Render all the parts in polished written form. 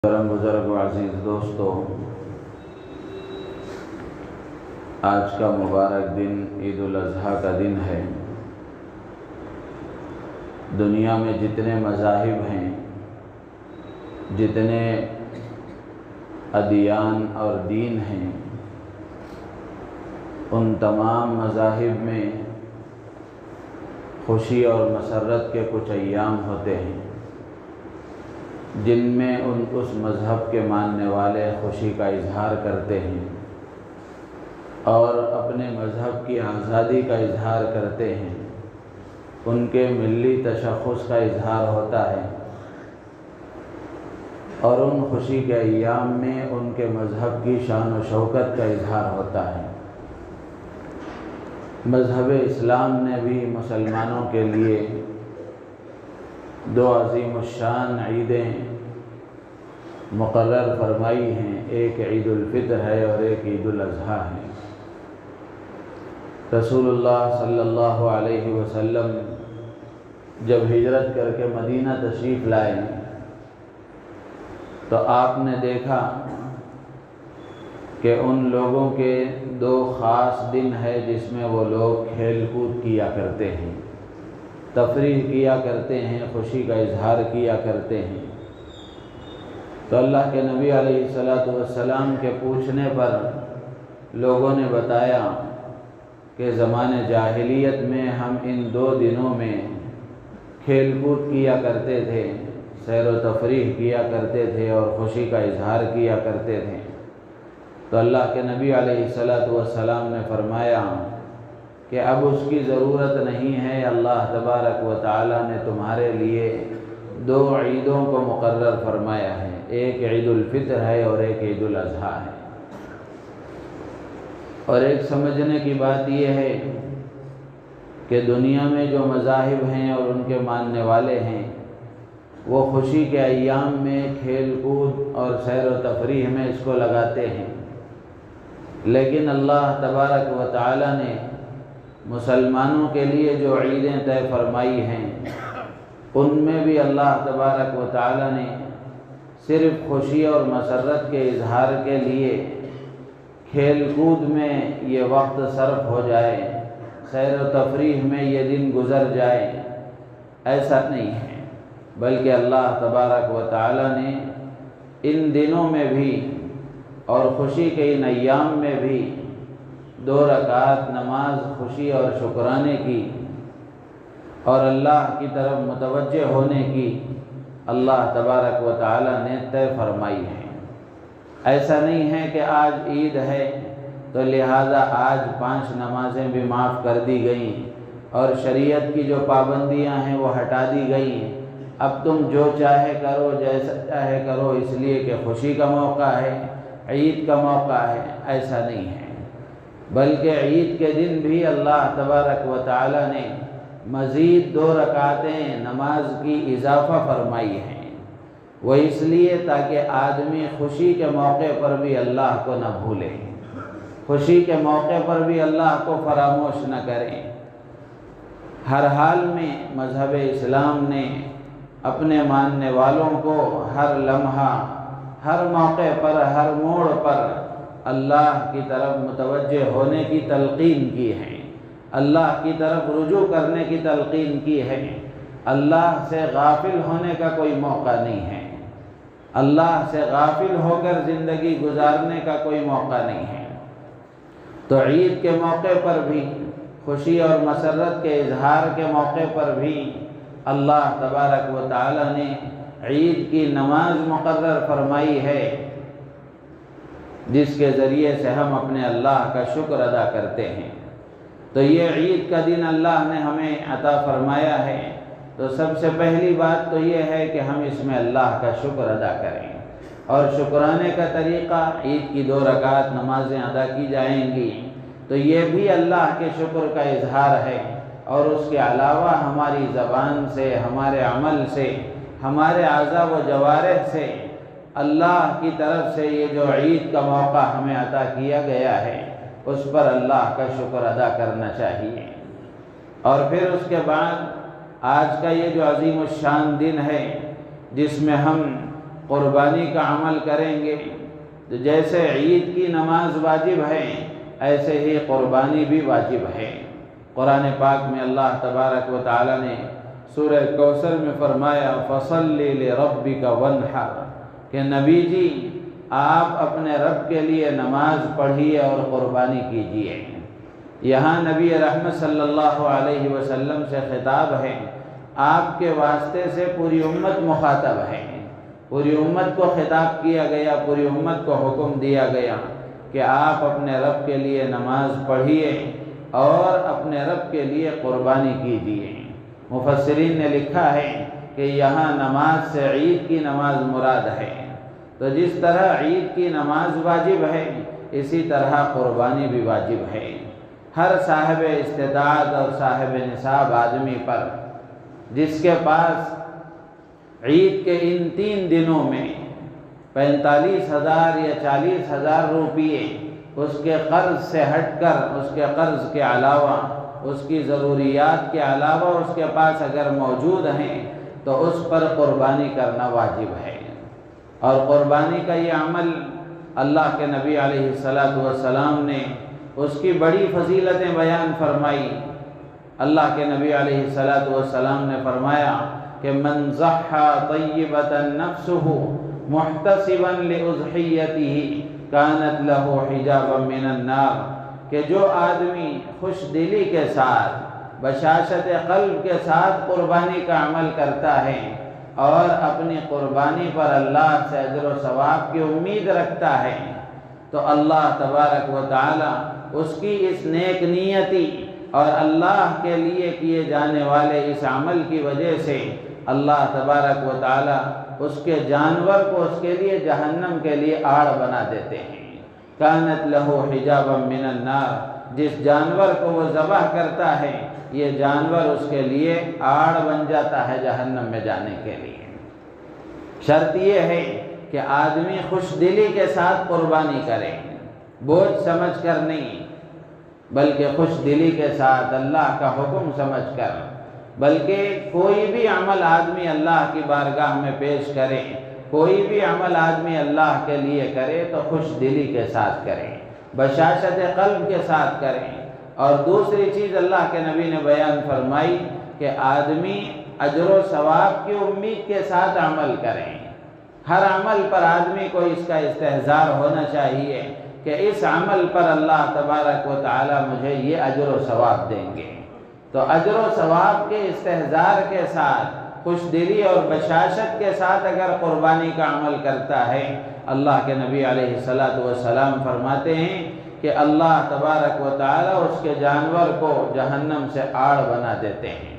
بزرگ و عزیز دوستو، آج کا مبارک دن عید الاضحیٰ کا دن ہے۔ دنیا میں جتنے مذاہب ہیں، جتنے ادیان اور دین ہیں، ان تمام مذاہب میں خوشی اور مسرت کے کچھ ایام ہوتے ہیں جن میں اس مذہب کے ماننے والے خوشی کا اظہار کرتے ہیں اور اپنے مذہب کی آزادی کا اظہار کرتے ہیں، ان کے ملی تشخص کا اظہار ہوتا ہے، اور ان خوشی کے ایام میں ان کے مذہب کی شان و شوکت کا اظہار ہوتا ہے۔ مذہب اسلام نے بھی مسلمانوں کے لیے دو عظیم الشان عیدیں مقرر فرمائی ہیں، ایک عید الفطر ہے اور ایک عید الاضحیٰ ہے۔ رسول اللہ صلی اللہ علیہ وسلم جب ہجرت کر کے مدینہ تشریف لائے تو آپ نے دیکھا کہ ان لوگوں کے دو خاص دن ہے جس میں وہ لوگ کھیل کود کیا کرتے ہیں، تفریح کیا کرتے ہیں، خوشی کا اظہار کیا کرتے ہیں۔ تو اللہ کے نبی علیہ السلام کے پوچھنے پر لوگوں نے بتایا کہ زمانے جاہلیت میں ہم ان دو دنوں میں کھیل کود کیا کرتے تھے، سیر و تفریح کیا کرتے تھے اور خوشی کا اظہار کیا کرتے تھے۔ تو اللہ کے نبی علیہ السلام نے فرمایا کہ اب اس کی ضرورت نہیں ہے، اللہ تبارک و تعالی نے تمہارے لیے دو عیدوں کو مقرر فرمایا ہے، ایک عید الفطر ہے اور ایک عید الاضحیٰ ہے۔ اور ایک سمجھنے کی بات یہ ہے کہ دنیا میں جو مذاہب ہیں اور ان کے ماننے والے ہیں، وہ خوشی کے ایام میں کھیل کود اور سیر و تفریح میں اس کو لگاتے ہیں، لیکن اللہ تبارک و تعالی نے مسلمانوں کے لیے جو عیدیں طے فرمائی ہیں، ان میں بھی اللہ تبارک و تعالی نے صرف خوشی اور مسرت کے اظہار کے لیے کھیل کود میں یہ وقت صرف ہو جائے، سیر و تفریح میں یہ دن گزر جائے، ایسا نہیں ہے، بلکہ اللہ تبارک و تعالی نے ان دنوں میں بھی اور خوشی کے ان ایام میں بھی 2 رکعات نماز خوشی اور شکرانے کی اور اللہ کی طرف متوجہ ہونے کی اللہ تبارک و تعالی نے طے فرمائی ہے۔ ایسا نہیں ہے کہ آج عید ہے تو لہذا آج 5 نمازیں بھی معاف کر دی گئیں اور شریعت کی جو پابندیاں ہیں وہ ہٹا دی گئیں، اب تم جو چاہے کرو، جیسا چاہے کرو، اس لیے کہ خوشی کا موقع ہے، عید کا موقع ہے۔ ایسا نہیں ہے، بلکہ عید کے دن بھی اللہ تبارک و تعالی نے مزید 2 رکعتیں نماز کی اضافہ فرمائی ہیں، وہ اس لیے تاکہ آدمی خوشی کے موقع پر بھی اللہ کو نہ بھولے، خوشی کے موقع پر بھی اللہ کو فراموش نہ کریں۔ ہر حال میں مذہب اسلام نے اپنے ماننے والوں کو ہر لمحہ، ہر موقع پر، ہر موڑ پر اللہ کی طرف متوجہ ہونے کی تلقین کی ہے، اللہ کی طرف رجوع کرنے کی تلقین کی ہے۔ اللہ سے غافل ہونے کا کوئی موقع نہیں ہے، اللہ سے غافل ہو کر زندگی گزارنے کا کوئی موقع نہیں ہے۔ تو عید کے موقع پر بھی، خوشی اور مسرت کے اظہار کے موقع پر بھی اللہ تبارک و تعالی نے عید کی نماز مقرر فرمائی ہے، جس کے ذریعے سے ہم اپنے اللہ کا شکر ادا کرتے ہیں۔ تو یہ عید کا دن اللہ نے ہمیں عطا فرمایا ہے، تو سب سے پہلی بات تو یہ ہے کہ ہم اس میں اللہ کا شکر ادا کریں، اور شکرانے کا طریقہ عید کی 2 رکعت نمازیں ادا کی جائیں گی، تو یہ بھی اللہ کے شکر کا اظہار ہے، اور اس کے علاوہ ہماری زبان سے، ہمارے عمل سے، ہمارے اعضاء و جوارح سے اللہ کی طرف سے یہ جو عید کا موقع ہمیں عطا کیا گیا ہے، اس پر اللہ کا شکر ادا کرنا چاہیے۔ اور پھر اس کے بعد آج کا یہ جو عظیم الشان دن ہے، جس میں ہم قربانی کا عمل کریں گے تو جیسے عید کی نماز واجب ہے ایسے ہی قربانی بھی واجب ہے۔ قرآن پاک میں اللہ تبارک و تعالی نے سورہ کوثر میں فرمایا فَصَلِّ لِرَبِّكَ وَانْحَرْ کہ نبی جی آپ اپنے رب کے لیے نماز پڑھیے اور قربانی کیجیے۔ یہاں نبی رحمت صلی اللہ علیہ وسلم سے خطاب ہے، آپ کے واسطے سے پوری امت مخاطب ہے، پوری امت کو خطاب کیا گیا، پوری امت کو حکم دیا گیا کہ آپ اپنے رب کے لیے نماز پڑھیے اور اپنے رب کے لیے قربانی کیجیے۔ مفسرین نے لکھا ہے کہ یہاں نماز سے عید کی نماز مراد ہے، تو جس طرح عید کی نماز واجب ہے اسی طرح قربانی بھی واجب ہے۔ ہر صاحب استطاعت اور صاحب نصاب آدمی پر جس کے پاس عید کے ان 3 دنوں میں 45,000 یا 40,000 روپیے اس کے قرض سے ہٹ کر، اس کے قرض کے علاوہ، اس کی ضروریات کے علاوہ اس کے پاس اگر موجود ہیں تو اس پر قربانی کرنا واجب ہے۔ اور قربانی کا یہ عمل اللہ کے نبی علیہ السلام نے اس کی بڑی فضیلتیں بیان فرمائی۔ اللہ کے نبی علیہ السلام نے فرمایا کہ من ضحى طیبة نفسه محتسبا لأضحیته كانت له حجابا من النار کہ جو آدمی خوش دلی کے ساتھ، بشاشت قلب کے ساتھ قربانی کا عمل کرتا ہے اور اپنی قربانی پر اللہ سے اجر و ثواب کی امید رکھتا ہے تو اللہ تبارک و تعالی اس کی اس نیک نیتی اور اللہ کے لیے کیے جانے والے اس عمل کی وجہ سے اللہ تبارک و تعالی اس کے جانور کو اس کے لیے جہنم کے لیے آڑ بنا دیتے ہیں۔ کانت لہو حجابا من النار، جس جانور کو وہ ذبح کرتا ہے یہ جانور اس کے لیے آڑ بن جاتا ہے جہنم میں جانے کے لیے۔ شرط یہ ہے کہ آدمی خوش دلی کے ساتھ قربانی کرے، بوجھ سمجھ کر نہیں بلکہ خوش دلی کے ساتھ، اللہ کا حکم سمجھ کر، بلکہ کوئی بھی عمل آدمی اللہ کی بارگاہ میں پیش کرے، کوئی بھی عمل آدمی اللہ کے لیے کرے تو خوش دلی کے ساتھ کرے، بشاشت قلب کے ساتھ کرے۔ اور دوسری چیز اللہ کے نبی نے بیان فرمائی کہ آدمی اجر و ثواب کی امید کے ساتھ عمل کریں۔ ہر عمل پر آدمی کو اس کا استحضار ہونا چاہیے کہ اس عمل پر اللہ تبارک و تعالی مجھے یہ اجر و ثواب دیں گے۔ تو اجر و ثواب کے استحضار کے ساتھ، خوش دلی اور بشاشت کے ساتھ اگر قربانی کا عمل کرتا ہے، اللہ کے نبی علیہ السلام فرماتے ہیں کہ اللہ تبارک و تعالی اس کے جانور کو جہنم سے آڑ بنا دیتے ہیں۔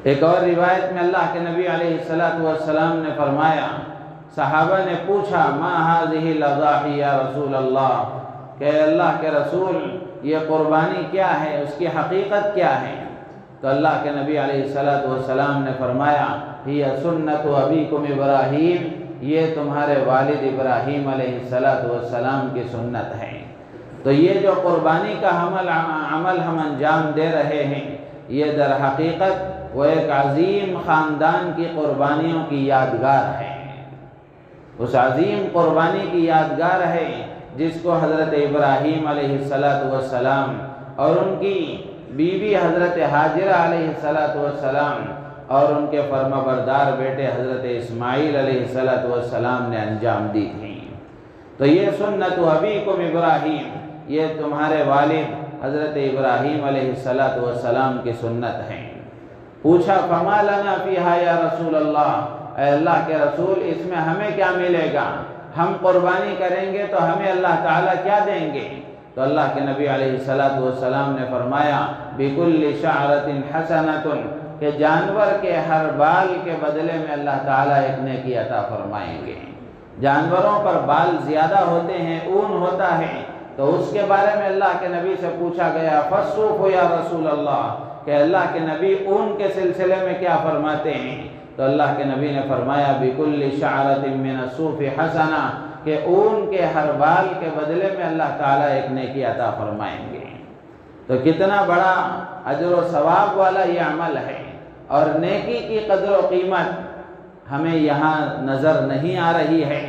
ایک اور روایت میں اللہ کے نبی علیہ السلام نے فرمایا، صحابہ نے پوچھا ما هذه الاضاحی یا رسول اللہ، کہ اللہ کے رسول یہ قربانی کیا ہے، اس کی حقیقت کیا ہے؟ تو اللہ کے نبی علیہ السلام نے فرمایا ہی سنت ابیکم ابراہیم، یہ تمہارے والد ابراہیم علیہ السلام کی سنت ہے۔ تو یہ جو قربانی کا عمل ہم انجام دے رہے ہیں یہ در حقیقت وہ ایک عظیم خاندان کی قربانیوں کی یادگار ہے، اس عظیم قربانی کی یادگار ہے جس کو حضرت ابراہیم علیہ السلام اور ان کی بیوی حضرت حاجرہ علیہ السلام اور ان کے فرمانبردار بیٹے حضرت اسماعیل علیہ السلام نے انجام دی تھی۔ تو یہ سنت ابیکم ابراہیم، یہ تمہارے والد حضرت ابراہیم علیہ السلام کی سنت ہے۔ پوچھا فما لنا فیہا یا رسول اللہ، اے اللہ کے رسول اس میں ہمیں کیا ملے گا؟ ہم قربانی کریں گے تو ہمیں اللہ تعالیٰ کیا دیں گے؟ تو اللہ کے نبی علیہ السلام نے فرمایا بِكُلِّ شَعْرَةٍ حَسَنَةٌ کہ جانور کے ہر بال کے بدلے میں اللہ تعالیٰ ایک نیکی عطا فرمائیں گے۔ جانوروں پر بال زیادہ ہوتے ہیں، اون ہوتا ہے، تو اس کے بارے میں اللہ کے نبی سے پوچھا گیا فَالصُّوفُ یا رسول اللہ، کہ اللہ کے نبی اون کے سلسلے میں کیا فرماتے ہیں؟ تو اللہ کے نبی نے فرمایا بِكُلِّ شَعْرَةٍ مِّنَ الصُّوفِ حَسَنَةٌ کہ اون کے ہر بال کے بدلے میں اللہ تعالیٰ ایک نیکی عطا فرمائیں گے۔ تو کتنا بڑا اجر و ثواب والا یہ عمل ہے، اور نیکی کی قدر و قیمت ہمیں یہاں نظر نہیں آ رہی ہے۔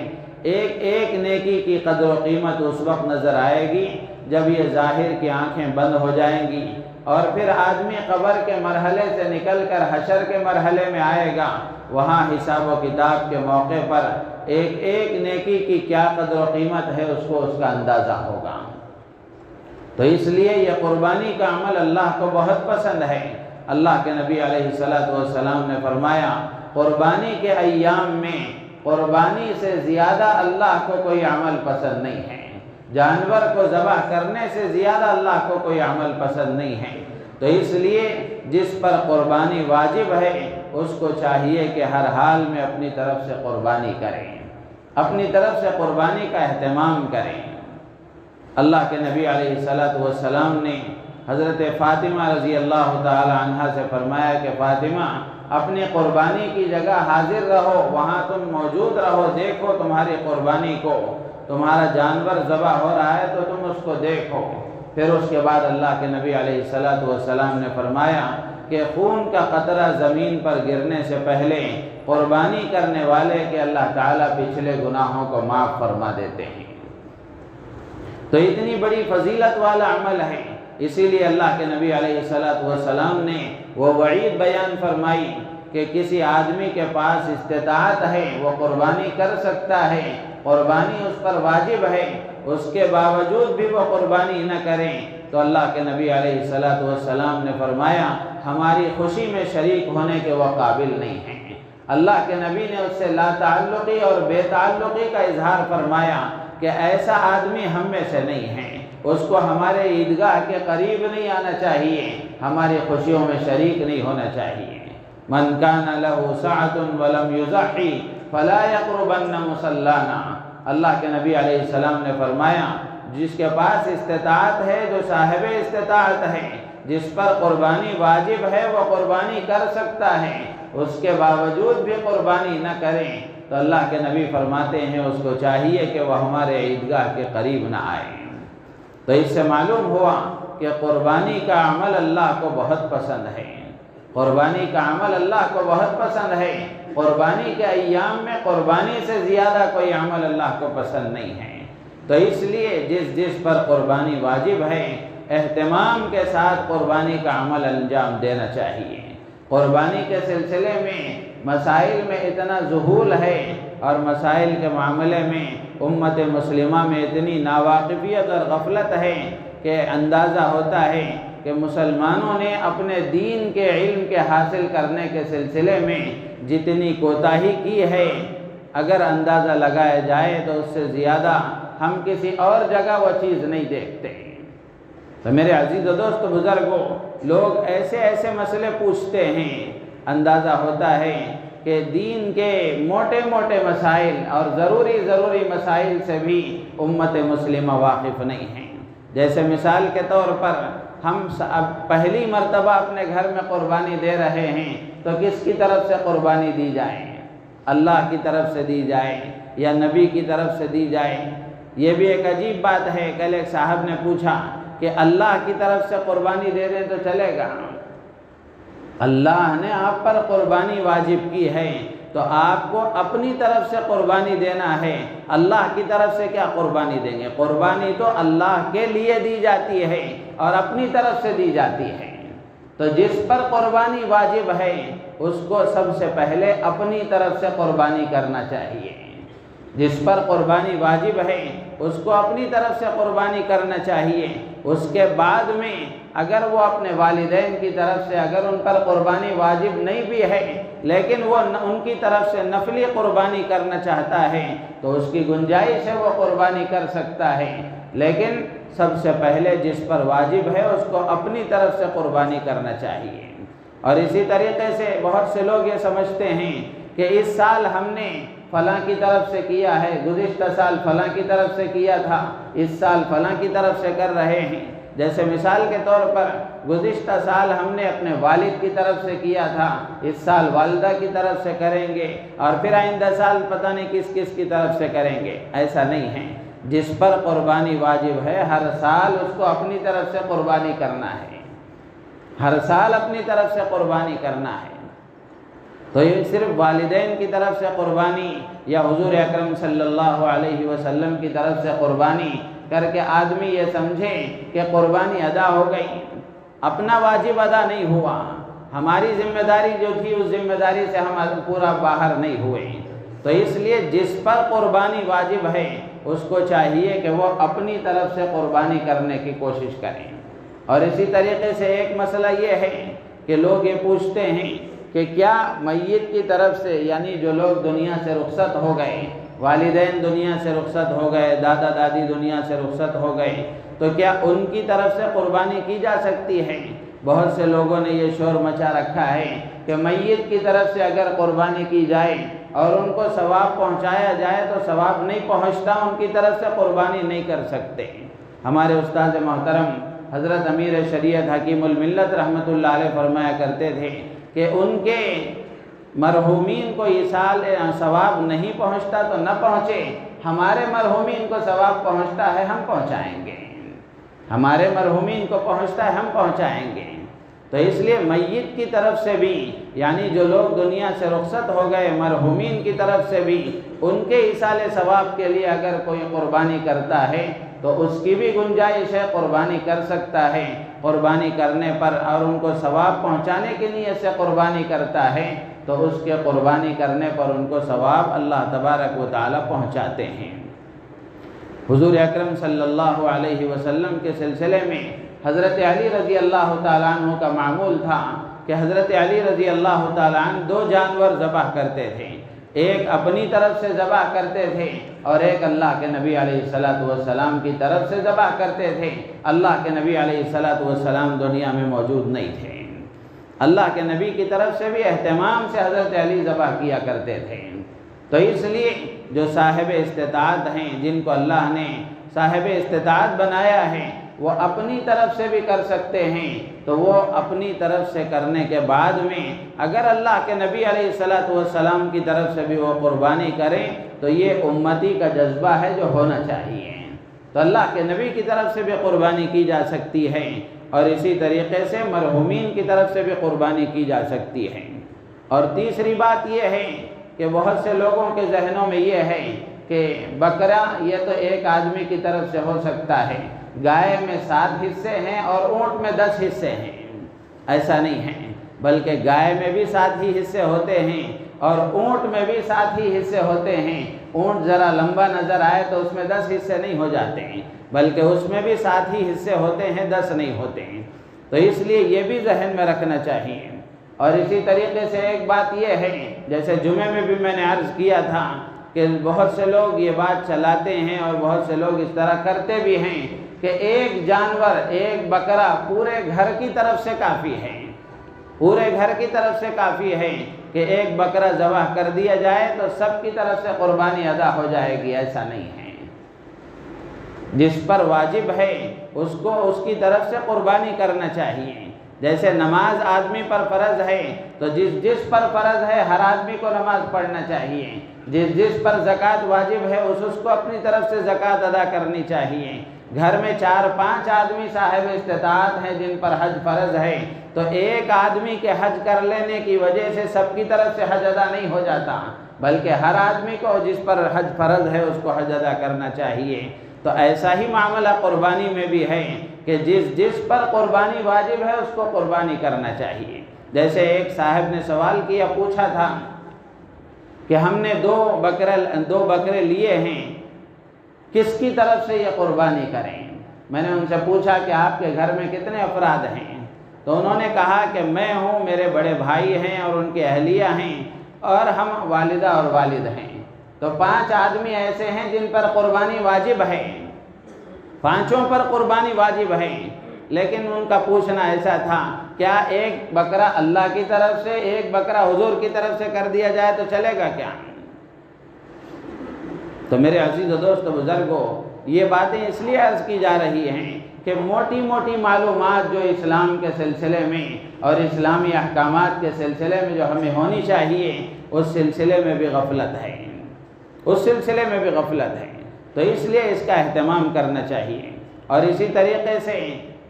ایک ایک نیکی کی قدر و قیمت اس وقت نظر آئے گی جب یہ ظاہر کی آنکھیں بند ہو جائیں گی، اور پھر آدمی قبر کے مرحلے سے نکل کر حشر کے مرحلے میں آئے گا۔ وہاں حساب و کتاب کے موقع پر ایک ایک نیکی کی کیا قدر و قیمت ہے اس کو اس کا اندازہ ہوگا۔ تو اس لیے یہ قربانی کا عمل اللہ کو بہت پسند ہے۔ اللہ کے نبی علیہ السلام نے فرمایا، قربانی کے ایام میں قربانی سے زیادہ اللہ کو کوئی عمل پسند نہیں ہے، جانور کو ذبح کرنے سے زیادہ اللہ کو کوئی عمل پسند نہیں ہے۔ تو اس لیے جس پر قربانی واجب ہے اس کو چاہیے کہ ہر حال میں اپنی طرف سے قربانی کریں، اپنی طرف سے قربانی کا اہتمام کریں۔ اللہ کے نبی علیہ السلام نے حضرت فاطمہ رضی اللہ تعالی عنہا سے فرمایا کہ فاطمہ، اپنی قربانی کی جگہ حاضر رہو، وہاں تم موجود رہو، دیکھو تمہاری قربانی کو، تمہارا جانور ذبح ہو رہا ہے تو تم اس کو دیکھو۔ پھر اس کے بعد اللہ کے نبی علیہ السلام نے فرمایا کہ خون کا قطرہ زمین پر گرنے سے پہلے قربانی کرنے والے کے اللہ تعالیٰ پچھلے گناہوں کو معاف فرما دیتے ہیں۔ تو اتنی بڑی فضیلت والا عمل ہے، اسی لیے اللہ کے نبی علیہ السلام نے وہ وعید بیان فرمائی کہ کسی آدمی کے پاس استطاعت ہے، وہ قربانی کر سکتا ہے، قربانی اس پر واجب ہے، اس کے باوجود بھی وہ قربانی نہ کریں تو اللہ کے نبی علیہ السلام نے فرمایا ہماری خوشی میں شریک ہونے کے وہ قابل نہیں ہیں۔ اللہ کے نبی نے اس سے لا تعلقی اور بے تعلقی کا اظہار فرمایا کہ ایسا آدمی ہم میں سے نہیں ہے، اس کو ہمارے عیدگاہ کے قریب نہیں آنا چاہیے، ہماری خوشیوں میں شریک نہیں ہونا چاہیے۔ من کان لہ سعۃ ولم یضحی فلا یقربن مصلانا، اللہ کے نبی علیہ السلام نے فرمایا جس کے پاس استطاعت ہے، جو صاحب استطاعت ہے، جس پر قربانی واجب ہے، وہ قربانی کر سکتا ہے، اس کے باوجود بھی قربانی نہ کریں تو اللہ کے نبی فرماتے ہیں اس کو چاہیے کہ وہ ہمارے عیدگاہ کے قریب نہ آئے۔ تو اس سے معلوم ہوا کہ قربانی کا عمل اللہ کو بہت پسند ہے، قربانی کا عمل اللہ کو بہت پسند ہے۔ قربانی کے ایام میں قربانی سے زیادہ کوئی عمل اللہ کو پسند نہیں ہے۔ تو اس لیے جس پر قربانی واجب ہے اہتمام کے ساتھ قربانی کا عمل انجام دینا چاہیے۔ قربانی کے سلسلے میں مسائل میں اتنا ذہول ہے اور مسائل کے معاملے میں امت مسلمہ میں اتنی ناواقفیت اور غفلت ہے کہ اندازہ ہوتا ہے کہ مسلمانوں نے اپنے دین کے علم کے حاصل کرنے کے سلسلے میں جتنی کوتاہی کی ہے، اگر اندازہ لگایا جائے تو اس سے زیادہ ہم کسی اور جگہ وہ چیز نہیں دیکھتے۔ تو میرے عزیز و دوست بزرگوں، لوگ ایسے ایسے مسئلے پوچھتے ہیں، اندازہ ہوتا ہے کہ دین کے موٹے موٹے مسائل اور ضروری مسائل سے بھی امت مسلمہ واقف نہیں ہیں۔ جیسے مثال کے طور پر ہم اب پہلی مرتبہ اپنے گھر میں قربانی دے رہے ہیں تو کس کی طرف سے قربانی دی جائے؟ اللہ کی طرف سے دی جائے یا نبی کی طرف سے دی جائے؟ یہ بھی ایک عجیب بات ہے۔ کل ایک صاحب نے پوچھا کہ اللہ کی طرف سے قربانی دے دیں تو چلے گا؟ اللہ نے آپ پر قربانی واجب کی ہے تو آپ کو اپنی طرف سے قربانی دینا ہے، اللہ کی طرف سے کیا قربانی دیں گے؟ قربانی تو اللہ کے لیے دی جاتی ہے اور اپنی طرف سے دی جاتی ہے۔ تو جس پر قربانی واجب ہے اس کو سب سے پہلے اپنی طرف سے قربانی کرنا چاہیے۔ جس پر قربانی واجب ہے اس کو اپنی طرف سے قربانی کرنا چاہیے۔ اس کے بعد میں اگر وہ اپنے والدین کی طرف سے اگر ان پر قربانی واجب نہیں بھی ہے لیکن وہ ان کی طرف سے نفلی قربانی کرنا چاہتا ہے تو اس کی گنجائش ہے، وہ قربانی کر سکتا ہے، لیکن سب سے پہلے جس پر واجب ہے اس کو اپنی طرف سے قربانی کرنا چاہیے۔ اور اسی طریقے سے بہت سے لوگ یہ سمجھتے ہیں کہ اس سال ہم نے فلاں کی طرف سے کیا ہے، گزشتہ سال فلاں کی طرف سے کیا تھا، اس سال فلاں کی طرف سے کر رہے ہیں۔ جیسے مثال کے طور پر گزشتہ سال ہم نے اپنے والد کی طرف سے کیا تھا، اس سال والدہ کی طرف سے کریں گے اور پھر آئندہ سال پتہ نہیں کس کی طرف سے کریں گے۔ ایسا نہیں ہے۔ جس پر قربانی واجب ہے ہر سال اس کو اپنی طرف سے قربانی کرنا ہے، ہر سال اپنی طرف سے قربانی کرنا ہے۔ تو یہ صرف والدین کی طرف سے قربانی یا حضور اکرم صلی اللہ علیہ وسلم کی طرف سے قربانی کر کے آدمی یہ سمجھے کہ قربانی ادا ہو گئی، اپنا واجب ادا نہیں ہوا، ہماری ذمہ داری جو تھی اس ذمہ داری سے ہم پورا باہر نہیں ہوئے۔ تو اس لیے جس پر قربانی واجب ہے اس کو چاہیے کہ وہ اپنی طرف سے قربانی کرنے کی کوشش کریں۔ اور اسی طریقے سے ایک مسئلہ یہ ہے کہ لوگ یہ پوچھتے ہیں کہ کیا میت کی طرف سے، یعنی جو لوگ دنیا سے رخصت ہو گئے، والدین دنیا سے رخصت ہو گئے، دادا دادی دنیا سے رخصت ہو گئے، تو کیا ان کی طرف سے قربانی کی جا سکتی ہے؟ بہت سے لوگوں نے یہ شور مچا رکھا ہے کہ میت کی طرف سے اگر قربانی کی جائے اور ان کو ثواب پہنچایا جائے تو ثواب نہیں پہنچتا، ان کی طرف سے قربانی نہیں کر سکتے۔ ہمارے استاد محترم حضرت امیر شریعت حکیم الملت رحمۃ اللہ علیہ فرمایا کرتے تھے کہ ان کے مرحومین کو ایصال ثواب نہیں پہنچتا تو نہ پہنچے، ہمارے مرحومین کو ثواب پہنچتا ہے ہم پہنچائیں گے، ہمارے مرحومین کو پہنچتا ہے ہم پہنچائیں گے۔ تو اس لیے میت کی طرف سے بھی، یعنی جو لوگ دنیا سے رخصت ہو گئے مرحومین کی طرف سے بھی، ان کے ایصال ثواب کے لیے اگر کوئی قربانی کرتا ہے تو اس کی بھی گنجائش ہے، قربانی کر سکتا ہے۔ قربانی کرنے پر اور ان کو ثواب پہنچانے کی نیت سے قربانی کرتا ہے تو اس کے قربانی کرنے پر ان کو ثواب اللہ تبارک و تعالی پہنچاتے ہیں۔ حضور اکرم صلی اللہ علیہ وسلم کے سلسلے میں حضرت علی رضی اللہ تعالیٰ عنہ کا معمول تھا کہ حضرت علی رضی اللہ تعالیٰ عنہ 2 جانور ذبح کرتے تھے، ایک اپنی طرف سے ذبح کرتے تھے اور ایک اللہ کے نبی علیہ السلام کی طرف سے ذبح کرتے تھے۔ اللہ کے نبی علیہ السلام دنیا میں موجود نہیں تھے، اللہ کے نبی کی طرف سے بھی اہتمام سے حضرت علی ذبح کیا کرتے تھے۔ تو اس لیے جو صاحب استطاعت ہیں، جن کو اللہ نے صاحب استطاعت بنایا ہے، وہ اپنی طرف سے بھی کر سکتے ہیں، تو وہ اپنی طرف سے کرنے کے بعد میں اگر اللہ کے نبی علیہ السلام کی طرف سے بھی وہ قربانی کریں تو یہ امتی کا جذبہ ہے جو ہونا چاہیے۔ تو اللہ کے نبی کی طرف سے بھی قربانی کی جا سکتی ہے اور اسی طریقے سے مرحومین کی طرف سے بھی قربانی کی جا سکتی ہے۔ اور تیسری بات یہ ہے کہ بہت سے لوگوں کے ذہنوں میں یہ ہے کہ بکرا یہ تو ایک آدمی کی طرف سے ہو سکتا ہے، گائے میں 7 حصے ہیں اور اونٹ میں 10 حصے ہیں۔ ایسا نہیں ہے، بلکہ گائے میں بھی 7 ہی حصے ہوتے ہیں اور اونٹ میں بھی 7 ہی حصے ہوتے ہیں۔ اونٹ ذرا لمبا نظر آئے تو اس میں 10 حصے نہیں ہو جاتے ہیں، بلکہ اس میں بھی 7 ہی حصے ہوتے ہیں، 10 نہیں ہوتے ہیں۔ تو اس لیے یہ بھی ذہن میں رکھنا چاہیے۔ اور اسی طریقے سے ایک بات یہ ہے، جیسے جمعے میں بھی میں نے عرض کیا تھا کہ بہت سے لوگ یہ بات چلاتے ہیں اور بہت سے لوگ اس طرح کرتے بھی ہیں کہ ایک جانور، ایک بکرا پورے گھر کی طرف سے کافی ہے، پورے گھر کی طرف سے کافی ہے کہ ایک بکرا ذبح کر دیا جائے تو سب کی طرف سے قربانی ادا ہو جائے گی۔ ایسا نہیں ہے، جس پر واجب ہے اس کو اس کی طرف سے قربانی کرنا چاہیے۔ جیسے نماز آدمی پر فرض ہے تو جس پر فرض ہے ہر آدمی کو نماز پڑھنا چاہیے، جس پر زکوٰۃ واجب ہے اس کو اپنی طرف سے زکوٰۃ ادا کرنی چاہیے۔ گھر میں 4-5 آدمی صاحب استطاعت ہیں جن پر حج فرض ہے، تو ایک آدمی کے حج کر لینے کی وجہ سے سب کی طرف سے حج ادا نہیں ہو جاتا، بلکہ ہر آدمی کو جس پر حج فرض ہے اس کو حج ادا کرنا چاہیے۔ تو ایسا ہی معاملہ قربانی میں بھی ہے کہ جس پر قربانی واجب ہے اس کو قربانی کرنا چاہیے۔ جیسے ایک صاحب نے سوال کیا، پوچھا تھا کہ ہم نے 2 بکرے لیے ہیں، کس کی طرف سے یہ قربانی کریں؟ میں نے ان سے پوچھا کہ آپ کے گھر میں کتنے افراد ہیں؟ تو انہوں نے کہا کہ میں ہوں، میرے بڑے بھائی ہیں اور ان کے اہلیہ ہیں اور ہم والدہ اور والد ہیں۔ تو 5 آدمی ایسے ہیں جن پر قربانی واجب ہے، 5 پر قربانی واجب ہے، لیکن ان کا پوچھنا ایسا تھا کیا ایک بکرا اللہ کی طرف سے، ایک بکرا حضور کی طرف سے کر دیا جائے تو چلے گا کیا؟ تو میرے عزیز و دوست بزرگوں، یہ باتیں اس لیے عرض کی جا رہی ہیں کہ موٹی موٹی معلومات جو اسلام کے سلسلے میں اور اسلامی احکامات کے سلسلے میں جو ہمیں ہونی چاہیے، اس سلسلے میں بھی غفلت ہے، اس سلسلے میں بھی غفلت ہے۔ تو اس لیے اس کا اہتمام کرنا چاہیے۔ اور اسی طریقے سے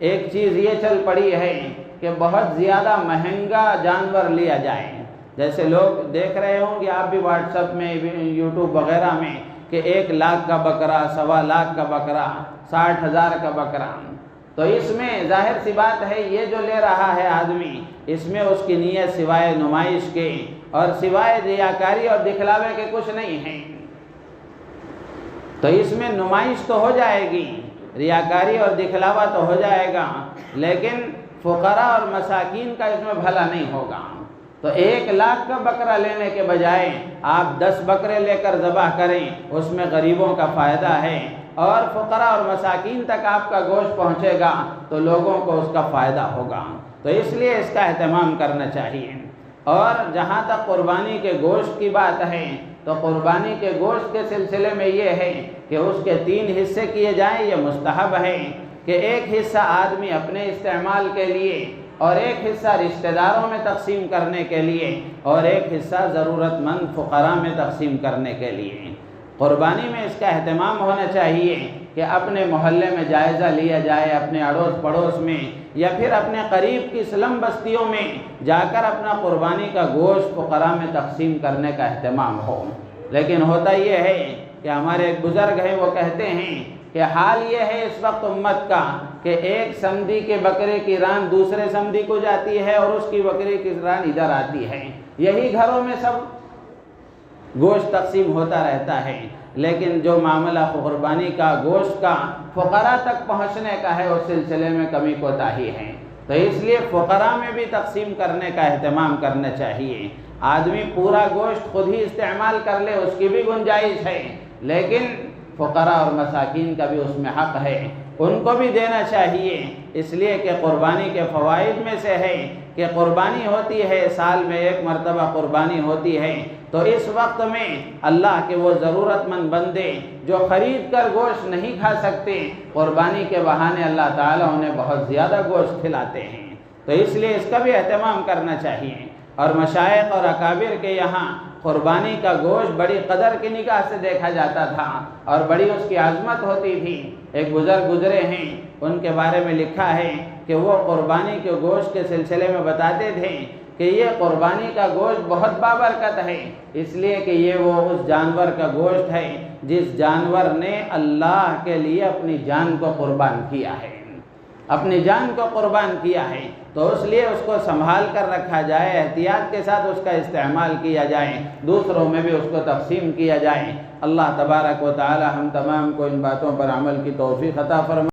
ایک چیز یہ چل پڑی ہے کہ بہت زیادہ مہنگا جانور لیا جائے، جیسے لوگ دیکھ رہے ہوں کہ آپ بھی واٹس ایپ میں یوٹیوب وغیرہ میں کہ 1 لاکھ کا بکرا، 1.25 لاکھ کا بکرا، 60,000 کا بکرا، تو اس میں ظاہر سی بات ہے یہ جو لے رہا ہے آدمی، اس میں اس کی نیت سوائے نمائش کے اور سوائے ریاکاری اور دکھلاوے کے کچھ نہیں ہے۔ تو اس میں نمائش تو ہو جائے گی، ریاکاری اور دکھلاوا تو ہو جائے گا، لیکن فقراء اور مساکین کا اس میں بھلا نہیں ہوگا۔ تو 1 لاکھ کا بکرا لینے کے بجائے آپ 10 بکرے لے کر ذبح کریں، اس میں غریبوں کا فائدہ ہے اور فقراء اور مساکین تک آپ کا گوشت پہنچے گا تو لوگوں کو اس کا فائدہ ہوگا۔ تو اس لیے اس کا اہتمام کرنا چاہیے۔ اور جہاں تک قربانی کے گوشت کی بات ہے تو قربانی کے گوشت کے سلسلے میں یہ ہے کہ اس کے 3 حصے کیے جائیں، یہ مستحب ہے کہ ایک حصہ آدمی اپنے استعمال کے لیے اور ایک حصہ رشتہ داروں میں تقسیم کرنے کے لیے اور ایک حصہ ضرورت مند فقراء میں تقسیم کرنے کے لیے۔ قربانی میں اس کا اہتمام ہونا چاہیے کہ اپنے محلے میں جائزہ لیا جائے، اپنے اڑوس پڑوس میں یا پھر اپنے قریب کی سلم بستیوں میں جا کر اپنا قربانی کا گوشت فقراء میں تقسیم کرنے کا اہتمام ہو۔ لیکن ہوتا یہ ہے کہ ہمارے ایک بزرگ ہیں، وہ کہتے ہیں کہ حال یہ ہے اس وقت امت کا کہ ایک سمندی کے بکرے کی ران دوسرے سمندی کو جاتی ہے اور اس کی بکرے کی ران ادھر آتی ہے، یہی گھروں میں سب گوشت تقسیم ہوتا رہتا ہے، لیکن جو معاملہ قربانی کا گوشت کا فقراء تک پہنچنے کا ہے اس سلسلے میں کمی کوتاہی ہے۔ تو اس لیے فقراء میں بھی تقسیم کرنے کا اہتمام کرنا چاہیے۔ آدمی پورا گوشت خود ہی استعمال کر لے اس کی بھی گنجائش ہے، لیکن فقراء اور مساکین کا بھی اس میں حق ہے، ان کو بھی دینا چاہیے، اس لیے کہ قربانی کے فوائد میں سے ہے کہ قربانی ہوتی ہے، سال میں 1 مرتبہ قربانی ہوتی ہے، تو اس وقت میں اللہ کے وہ ضرورت مند بندے جو خرید کر گوشت نہیں کھا سکتے، قربانی کے بہانے اللہ تعالیٰ انہیں بہت زیادہ گوشت کھلاتے ہیں۔ تو اس لیے اس کا بھی اہتمام کرنا چاہیے۔ اور مشائخ اور اکابر کے یہاں قربانی کا گوشت بڑی قدر کی نگاہ سے دیکھا جاتا تھا اور بڑی اس کی عظمت ہوتی تھی۔ ایک بزرگ گزرے ہیں، ان کے بارے میں لکھا ہے کہ وہ قربانی کے گوشت کے سلسلے میں بتاتے تھے کہ یہ قربانی کا گوشت بہت بابرکت ہے، اس لیے کہ یہ وہ اس جانور کا گوشت ہے جس جانور نے اللہ کے لیے اپنی جان کو قربان کیا ہے، اپنی جان کو قربان کیا ہے، تو اس لیے اس کو سنبھال کر رکھا جائے، احتیاط کے ساتھ اس کا استعمال کیا جائے، دوسروں میں بھی اس کو تقسیم کیا جائے۔ اللہ تبارک و تعالی ہم تمام کو ان باتوں پر عمل کی توفیق عطا فرمائے۔